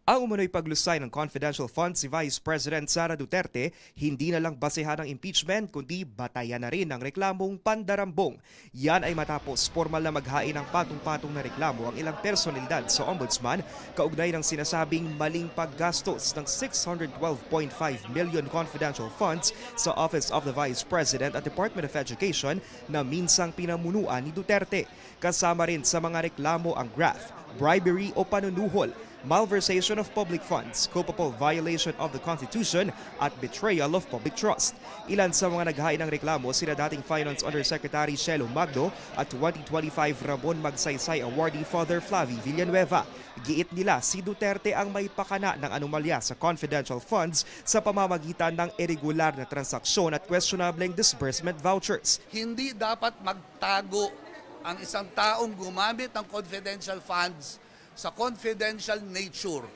Ang umano'y paglusay ng confidential funds si Vice President Sara Duterte, hindi na lang basehan ng impeachment kundi batayan na rin ang reklamong pandarambong. Yan ay matapos formal na maghain ng patong-patong na reklamo ang ilang personalidad sa Ombudsman kaugnay ng sinasabing maling paggastos ng 612.5 million confidential funds sa Office of the Vice President at Department of Education na minsang pinamunuan ni Duterte. Kasama rin sa mga reklamo ang graft, bribery o panunuhol, malversation of public funds, culpable violation of the Constitution at betrayal of public trust. Ilan sa mga naghain ng reklamo sina dating Finance Undersecretary Shelo Magno at 2025 Ramon Magsaysay awardee Father Flavie Villanueva. Giit nila si Duterte ang may pakana ng anomalya sa confidential funds sa pamamagitan ng irregular na transaksyon at questionableng disbursement vouchers. Hindi dapat magtago ang isang taong gumamit ng confidential funds sa confidential nature.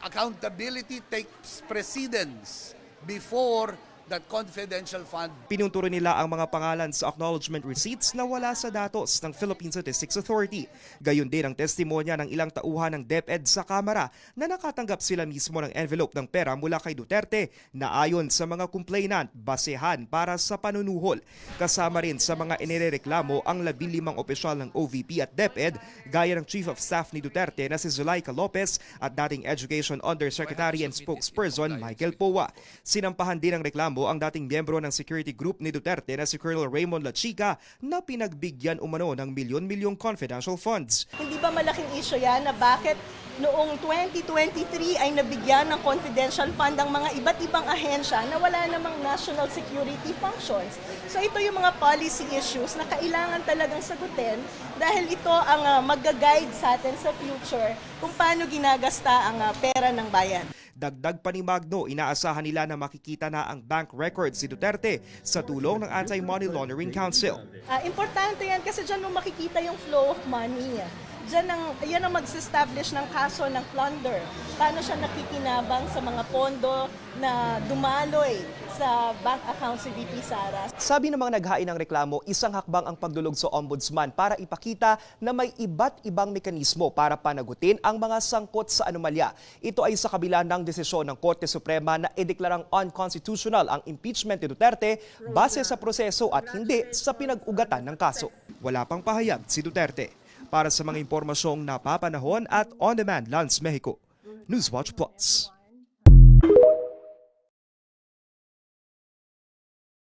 Accountability takes precedence before that confidential fund. Pinunturo nila ang mga pangalan sa acknowledgement receipts na wala sa datos ng Philippine Statistics Authority. Gayon din ang testimonya ng ilang tauhan ng DepEd sa Kamara na nakatanggap sila mismo ng envelope ng pera mula kay Duterte na ayon sa mga complainant, basehan para sa panunuhol. Kasama rin sa mga inireklamo ang 15 opisyal ng OVP at DepEd gaya ng Chief of Staff ni Duterte na si Zulaika Lopez at dating Education Undersecretary and Spokesperson Michael Poa. Sinampahan din ang reklamo ang dating miyembro ng security group ni Duterte na si Colonel Raymond Lachica na pinagbigyan umano ng milyon-milyong confidential funds. Hindi ba malaking issue yan na bakit noong 2023 ay nabigyan ng confidential fund ang mga iba't ibang ahensya na wala namang national security functions? So ito yung mga policy issues na kailangan talagang sagutin dahil ito ang mag-guide sa atin sa future kung paano ginagasta ang pera ng bayan. Dagdag pa ni Magno, inaasahan nila na makikita na ang bank records si Duterte sa tulong ng Anti-Money Laundering Council. Importante yan kasi dyan mo makikita yung flow of money. Yan ang mag-establish ng kaso ng plunder. Paano siya nakikinabang sa mga pondo na dumaloy sa bank account si VP Sara. Sabi ng mga naghain ng reklamo, isang hakbang ang pagdulog sa Ombudsman para ipakita na may iba't ibang mekanismo para panagutin ang mga sangkot sa anomalya. Ito ay sa kabila ng desisyon ng Korte Suprema na ideklarang unconstitutional ang impeachment ni Duterte base sa proseso at hindi sa pinag-ugatan ng kaso. Wala pang pahayag si Duterte. Para sa mga impormasyong napapanahon at on-demand, Lance Mexico, Newswatch Plus.